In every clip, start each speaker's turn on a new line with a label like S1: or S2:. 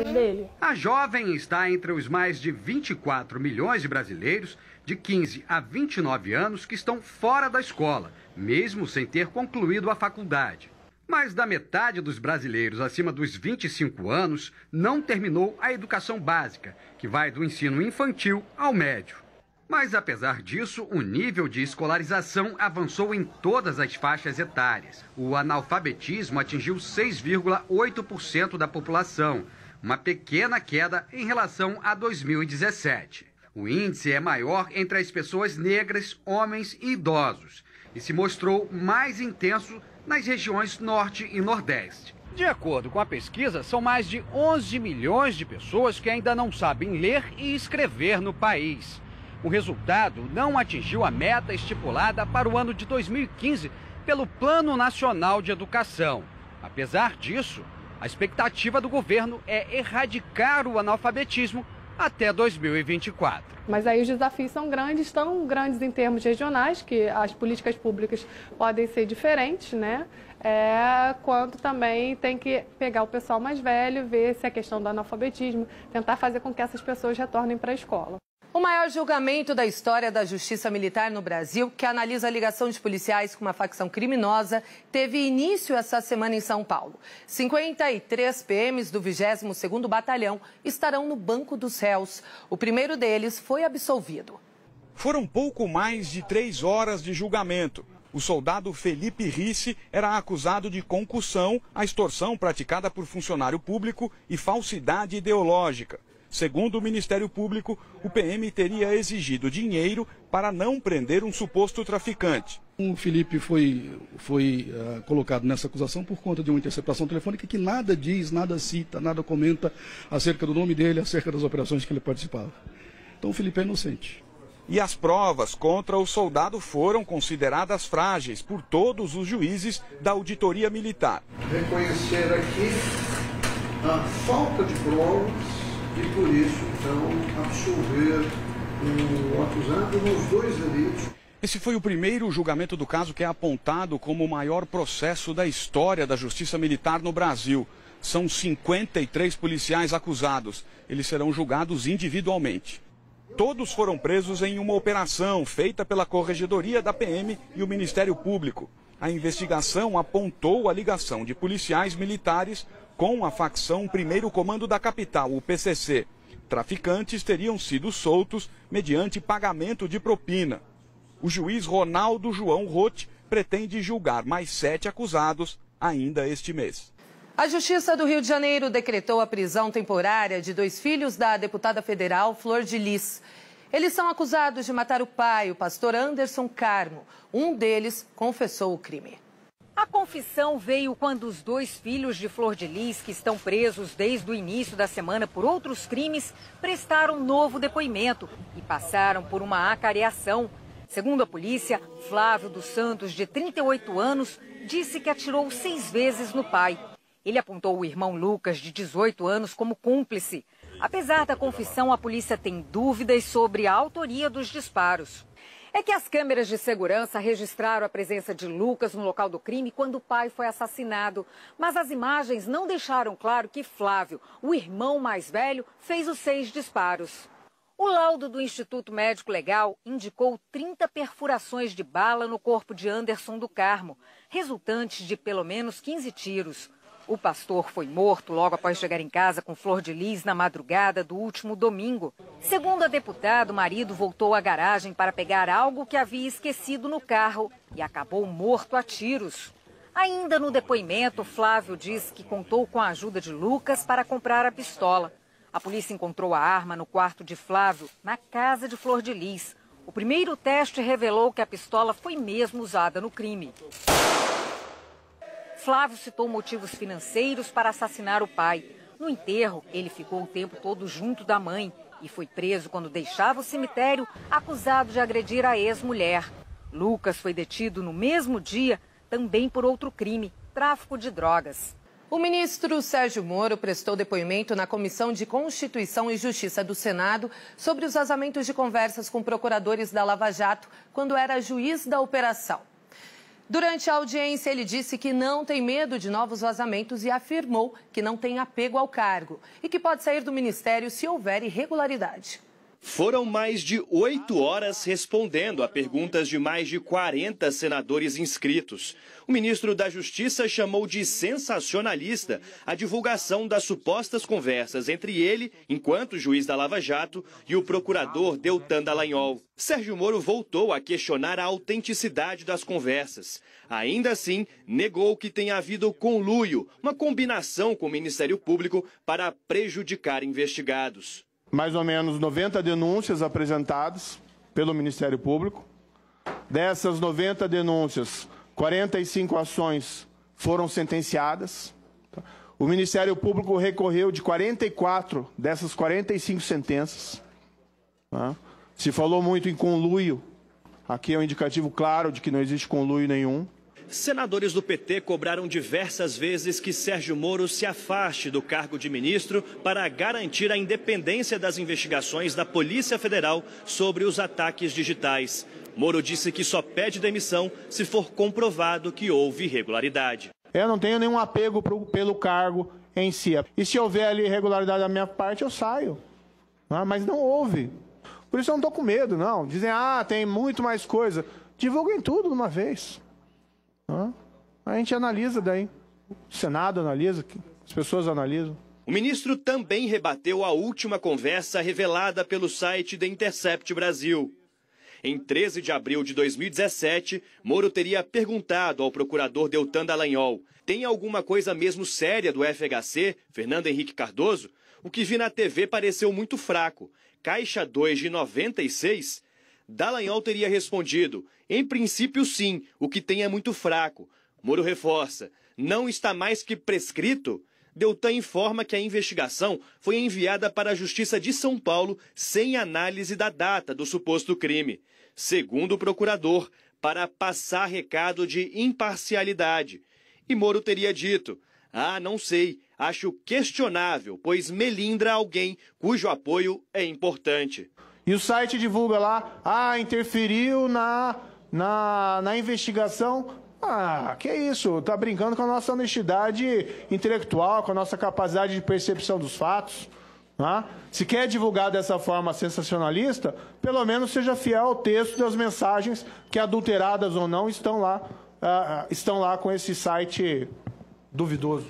S1: dele.
S2: A jovem está entre os mais de 24 milhões de brasileiros de 15 a 29 anos que estão fora da escola, mesmo sem ter concluído a faculdade. Mais da metade dos brasileiros acima dos 25 anos não terminou a educação básica, que vai do ensino infantil ao médio. Mas, apesar disso, o nível de escolarização avançou em todas as faixas etárias. O analfabetismo atingiu 6,8% da população, uma pequena queda em relação a 2017. O índice é maior entre as pessoas negras, homens e idosos, e se mostrou mais intenso nas regiões Norte e Nordeste. De acordo com a pesquisa, são mais de 11 milhões de pessoas que ainda não sabem ler e escrever no país. O resultado não atingiu a meta estipulada para o ano de 2015 pelo Plano Nacional de Educação. Apesar disso, a expectativa do governo é erradicar o analfabetismo até 2024.
S1: Mas aí os desafios são grandes, tão grandes em termos regionais, que as políticas públicas podem ser diferentes, né? Quanto também tem que pegar o pessoal mais velho, ver se é questão do analfabetismo, tentar fazer com que essas pessoas retornem para a escola.
S3: O maior julgamento da história da Justiça Militar no Brasil, que analisa a ligação de policiais com uma facção criminosa, teve início essa semana em São Paulo. 53 PMs do 22º Batalhão estarão no banco dos réus. O primeiro deles foi absolvido.
S4: Foram pouco mais de 3 horas de julgamento. O soldado Felipe Risse era acusado de concussão, a extorsão praticada por funcionário público e falsidade ideológica. Segundo o Ministério Público, o PM teria exigido dinheiro para não prender um suposto traficante.
S5: O Felipe foi colocado nessa acusação por conta de uma interceptação telefônica que nada diz, nada cita, nada comenta acerca do nome dele, acerca das operações que ele participava. Então o Felipe é inocente.
S4: E as provas contra o soldado foram consideradas frágeis por todos os juízes da Auditoria Militar.
S6: Reconhecer aqui a falta de provas e, por isso, então, absolver o acusado nos 2 delitos.
S4: Esse foi o primeiro julgamento do caso que é apontado como o maior processo da história da Justiça Militar no Brasil. São 53 policiais acusados. Eles serão julgados individualmente. Todos foram presos em uma operação feita pela Corregedoria da PM e o Ministério Público. A investigação apontou a ligação de policiais militares com a facção Primeiro Comando da Capital, o PCC. Traficantes teriam sido soltos mediante pagamento de propina. O juiz Ronaldo João Roth pretende julgar mais 7 acusados ainda este mês.
S3: A Justiça do Rio de Janeiro decretou a prisão temporária de 2 filhos da deputada federal Flor de Lis. Eles são acusados de matar o pai, o pastor Anderson Carmo. Um deles confessou o crime.
S7: A confissão veio quando os 2 filhos de Flor de Lis, que estão presos desde o início da semana por outros crimes, prestaram novo depoimento e passaram por uma acareação. Segundo a polícia, Flávio dos Santos, de 38 anos, disse que atirou 6 vezes no pai. Ele apontou o irmão Lucas, de 18 anos, como cúmplice. Apesar da confissão, a polícia tem dúvidas sobre a autoria dos disparos. É que as câmeras de segurança registraram a presença de Lucas no local do crime quando o pai foi assassinado. Mas as imagens não deixaram claro que Flávio, o irmão mais velho, fez os 6 disparos. O laudo do Instituto Médico Legal indicou 30 perfurações de bala no corpo de Anderson do Carmo, resultantes de pelo menos 15 tiros. O pastor foi morto logo após chegar em casa com Flor de Lis na madrugada do último domingo. Segundo a deputada, o marido voltou à garagem para pegar algo que havia esquecido no carro e acabou morto a tiros. Ainda no depoimento, Flávio diz que contou com a ajuda de Lucas para comprar a pistola. A polícia encontrou a arma no quarto de Flávio, na casa de Flor de Lis. O primeiro teste revelou que a pistola foi mesmo usada no crime. Flávio citou motivos financeiros para assassinar o pai. No enterro, ele ficou o tempo todo junto da mãe e foi preso quando deixava o cemitério, acusado de agredir a ex-mulher. Lucas foi detido no mesmo dia, também por outro crime, tráfico de drogas.
S3: O ministro Sérgio Moro prestou depoimento na Comissão de Constituição e Justiça do Senado sobre os vazamentos de conversas com procuradores da Lava Jato quando era juiz da operação. Durante a audiência, ele disse que não tem medo de novos vazamentos e afirmou que não tem apego ao cargo e que pode sair do ministério se houver irregularidade.
S8: Foram mais de 8 horas respondendo a perguntas de mais de 40 senadores inscritos. O ministro da Justiça chamou de sensacionalista a divulgação das supostas conversas entre ele, enquanto juiz da Lava Jato, e o procurador Deltan Dallagnol. Sérgio Moro voltou a questionar a autenticidade das conversas. Ainda assim, negou que tenha havido conluio, uma combinação com o Ministério Público para prejudicar investigados.
S9: Mais ou menos 90 denúncias apresentadas pelo Ministério Público. Dessas 90 denúncias, 45 ações foram sentenciadas. O Ministério Público recorreu de 44 dessas 45 sentenças. Se falou muito em conluio. Aqui é um indicativo claro de que não existe conluio nenhum.
S8: Senadores do PT cobraram diversas vezes que Sérgio Moro se afaste do cargo de ministro para garantir a independência das investigações da Polícia Federal sobre os ataques digitais. Moro disse que só pede demissão se for comprovado que houve irregularidade.
S9: Eu não tenho nenhum apego pelo cargo em si. E se houver ali irregularidade da minha parte, eu saio. Mas não houve. Por isso eu não estou com medo, não. Dizem, tem muito mais coisa. Divulguem tudo de uma vez. A gente analisa daí, o Senado analisa, as pessoas analisam.
S8: O ministro também rebateu a última conversa revelada pelo site The Intercept Brasil. Em 13 de abril de 2017, Moro teria perguntado ao procurador Deltan Dallagnol: tem alguma coisa mesmo séria do FHC, Fernando Henrique Cardoso? O que vi na TV pareceu muito fraco. Caixa 2 de 96? Dallagnol teria respondido: em princípio sim, o que tem é muito fraco. Moro reforça: não está mais que prescrito? Deltan informa que a investigação foi enviada para a Justiça de São Paulo sem análise da data do suposto crime. Segundo o procurador, para passar recado de imparcialidade. E Moro teria dito: não sei, acho questionável, pois melindra alguém cujo apoio é importante.
S9: E o site divulga lá, interferiu na investigação. Que isso? Tá brincando com a nossa honestidade intelectual, com a nossa capacidade de percepção dos fatos. Se quer divulgar dessa forma sensacionalista, pelo menos seja fiel ao texto das mensagens que, adulteradas ou não, estão lá com esse site duvidoso.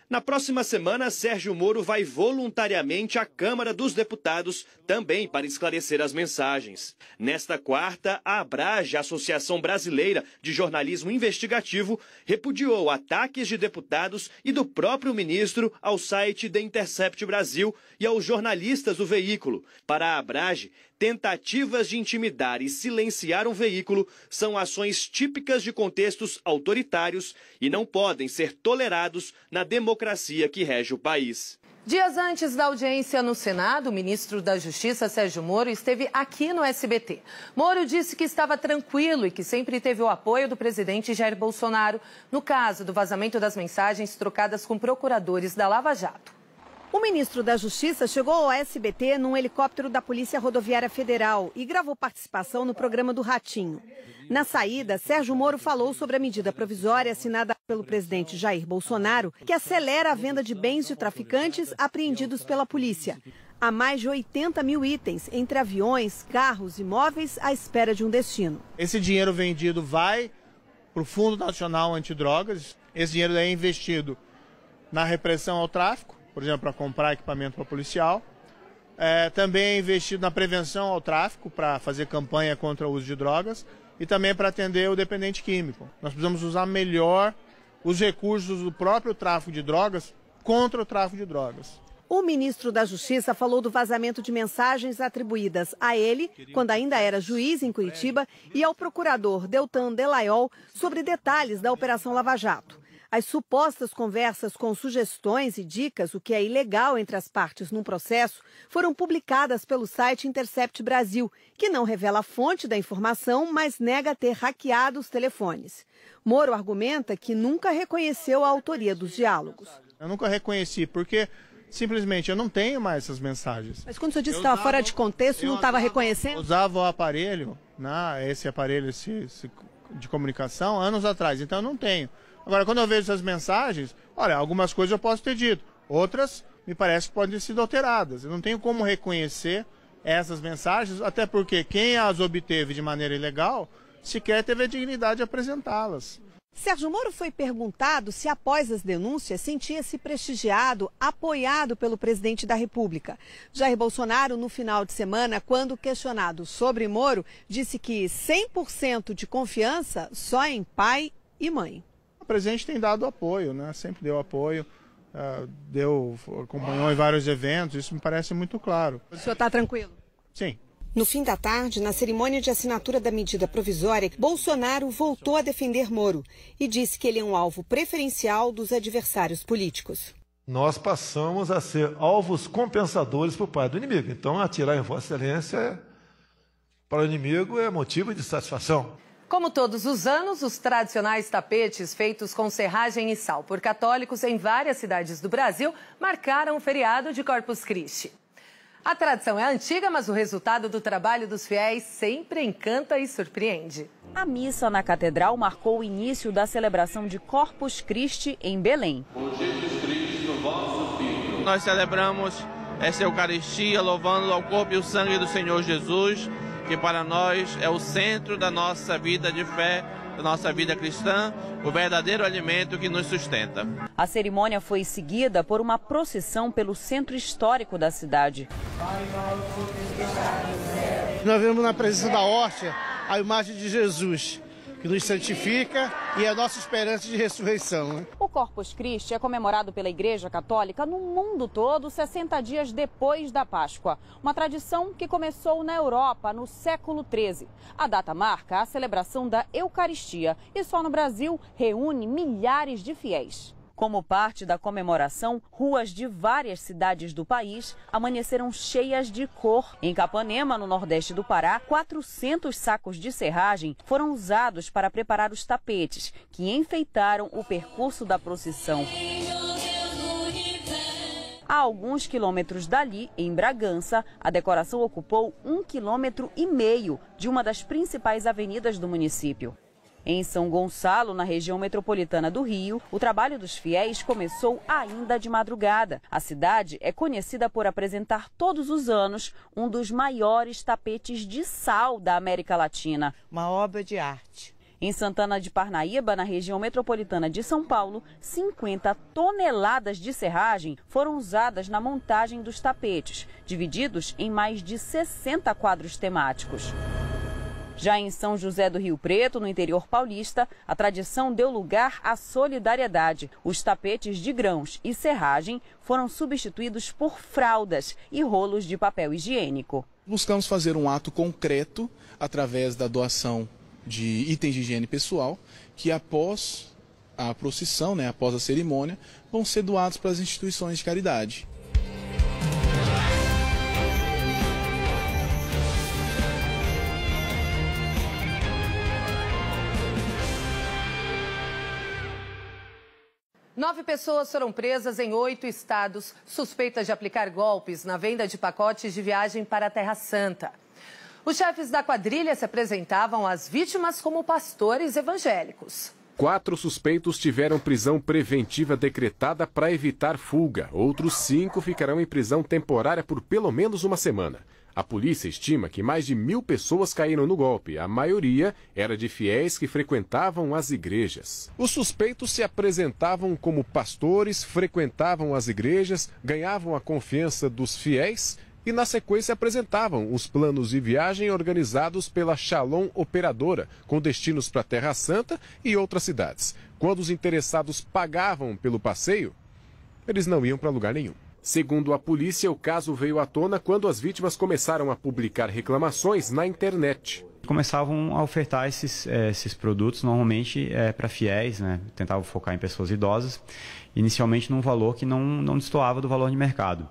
S8: Na próxima semana, Sérgio Moro vai voluntariamente à Câmara dos Deputados, também para esclarecer as mensagens. Nesta quarta, a Abrage, a Associação Brasileira de Jornalismo Investigativo, repudiou ataques de deputados e do próprio ministro ao site The Intercept Brasil e aos jornalistas do veículo. Para a Abrage, tentativas de intimidar e silenciar um veículo são ações típicas de contextos autoritários e não podem ser tolerados na democracia que rege o país.
S3: Dias antes da audiência no Senado, o ministro da Justiça, Sérgio Moro, esteve aqui no SBT. Moro disse que estava tranquilo e que sempre teve o apoio do presidente Jair Bolsonaro no caso do vazamento das mensagens trocadas com procuradores da Lava Jato.
S10: O ministro da Justiça chegou ao SBT num helicóptero da Polícia Rodoviária Federal e gravou participação no programa do Ratinho. Na saída, Sérgio Moro falou sobre a medida provisória assinada pelo presidente Jair Bolsonaro, que acelera a venda de bens de traficantes apreendidos pela polícia. Há mais de 80 mil itens, entre aviões, carros e imóveis, à espera de um destino.
S9: Esse dinheiro vendido vai para o Fundo Nacional Antidrogas. Esse dinheiro é investido na repressão ao tráfico, por exemplo, para comprar equipamento para policial. Também é investido na prevenção ao tráfico, para fazer campanha contra o uso de drogas, e também para atender o dependente químico. Nós precisamos usar melhor os recursos do próprio tráfico de drogas contra o tráfico de drogas.
S10: O ministro da Justiça falou do vazamento de mensagens atribuídas a ele, quando ainda era juiz em Curitiba, e ao procurador Deltan Dallagnol sobre detalhes da Operação Lava Jato. As supostas conversas com sugestões e dicas, o que é ilegal entre as partes num processo, foram publicadas pelo site Intercept Brasil, que não revela a fonte da informação, mas nega ter hackeado os telefones. Moro argumenta que nunca reconheceu a autoria dos diálogos.
S9: Eu nunca reconheci, porque simplesmente eu não tenho mais essas mensagens.
S10: Mas quando o senhor disse que estava fora de contexto, não estava reconhecendo?
S9: Eu usava o aparelho, esse aparelho, esse de comunicação anos atrás, então eu não tenho. Agora, quando eu vejo essas mensagens, olha, algumas coisas eu posso ter dito, outras me parece que podem ter sido alteradas. Eu não tenho como reconhecer essas mensagens, até porque quem as obteve de maneira ilegal sequer teve a dignidade de apresentá-las.
S10: Sérgio Moro foi perguntado se, após as denúncias, sentia-se prestigiado, apoiado pelo presidente da República. Jair Bolsonaro, no final de semana, quando questionado sobre Moro, disse que 100% de confiança só em pai e mãe.
S9: O presidente tem dado apoio, né? Sempre deu apoio, acompanhou em vários eventos, isso me parece muito claro.
S10: O senhor está tranquilo?
S9: Sim.
S10: No fim da tarde, na cerimônia de assinatura da medida provisória, Bolsonaro voltou a defender Moro e disse que ele é um alvo preferencial dos adversários políticos.
S11: Nós passamos a ser alvos compensadores por parte do inimigo. Então, atirar em Vossa Excelência para o inimigo é motivo de satisfação.
S3: Como todos os anos, os tradicionais tapetes feitos com serragem e sal por católicos em várias cidades do Brasil marcaram o feriado de Corpus Christi. A tradição é antiga, mas o resultado do trabalho dos fiéis sempre encanta e surpreende.
S7: A missa na catedral marcou o início da celebração de Corpus Christi em Belém.
S12: Nós celebramos essa Eucaristia louvando ao corpo e o sangue do Senhor Jesus, que para nós é o centro da nossa vida de fé, da nossa vida cristã, o verdadeiro alimento que nos sustenta.
S7: A cerimônia foi seguida por uma procissão pelo centro histórico da cidade.
S13: Nós vemos na presença da hóstia a imagem de Jesus, que nos santifica e é a nossa esperança de ressurreição, né?
S7: O Corpus Christi é comemorado pela Igreja Católica no mundo todo 60 dias depois da Páscoa. Uma tradição que começou na Europa no século XIII. A data marca a celebração da Eucaristia e só no Brasil reúne milhares de fiéis. Como parte da comemoração, ruas de várias cidades do país amanheceram cheias de cor. Em Capanema, no nordeste do Pará, 400 sacos de serragem foram usados para preparar os tapetes, que enfeitaram o percurso da procissão. A alguns quilômetros dali, em Bragança, a decoração ocupou 1,5 quilômetro de uma das principais avenidas do município. Em São Gonçalo, na região metropolitana do Rio, o trabalho dos fiéis começou ainda de madrugada. A cidade é conhecida por apresentar todos os anos um dos maiores tapetes de sal da América Latina.
S14: Uma obra de arte.
S7: Em Santana de Parnaíba, na região metropolitana de São Paulo, 50 toneladas de serragem foram usadas na montagem dos tapetes, divididos em mais de 60 quadros temáticos. Já em São José do Rio Preto, no interior paulista, a tradição deu lugar à solidariedade. Os tapetes de grãos e serragem foram substituídos por fraldas e rolos de papel higiênico.
S15: Buscamos fazer um ato concreto através da doação de itens de higiene pessoal, que após a procissão, após a cerimônia, vão ser doados para as instituições de caridade.
S3: Nove pessoas foram presas em 8 estados, suspeitas de aplicar golpes na venda de pacotes de viagem para a Terra Santa. Os chefes da quadrilha se apresentavam às vítimas como pastores evangélicos.
S16: 4 suspeitos tiveram prisão preventiva decretada para evitar fuga. Outros 5 ficarão em prisão temporária por pelo menos uma semana. A polícia estima que mais de 1.000 pessoas caíram no golpe. A maioria era de fiéis que frequentavam as igrejas. Os suspeitos se apresentavam como pastores, frequentavam as igrejas, ganhavam a confiança dos fiéis e, na sequência, apresentavam os planos de viagem organizados pela Shalom Operadora, com destinos para Terra Santa e outras cidades. Quando os interessados pagavam pelo passeio, eles não iam para lugar nenhum. Segundo a polícia, o caso veio à tona quando as vítimas começaram a publicar reclamações na internet.
S17: Começavam a ofertar esses produtos normalmente para fiéis, tentavam focar em pessoas idosas, inicialmente num valor que não destoava do valor de mercado.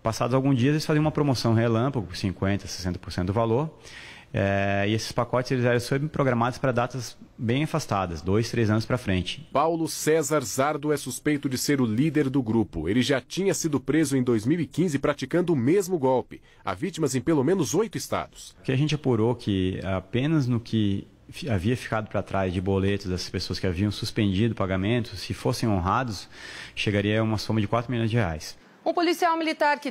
S17: Passados alguns dias, eles faziam uma promoção relâmpago por 50%, 60% do valor. E esses pacotes eles eram sempre programados para datas bem afastadas, 2, 3 anos para frente.
S16: Paulo César Zardo é suspeito de ser o líder do grupo. Ele já tinha sido preso em 2015 praticando o mesmo golpe. Há vítimas em pelo menos 8 estados.
S17: O que a gente apurou que apenas no que havia ficado para trás de boletos dessas pessoas que haviam suspendido o pagamento, se fossem honrados, chegaria a uma soma de R$ 4 milhões.
S3: Um policial militar que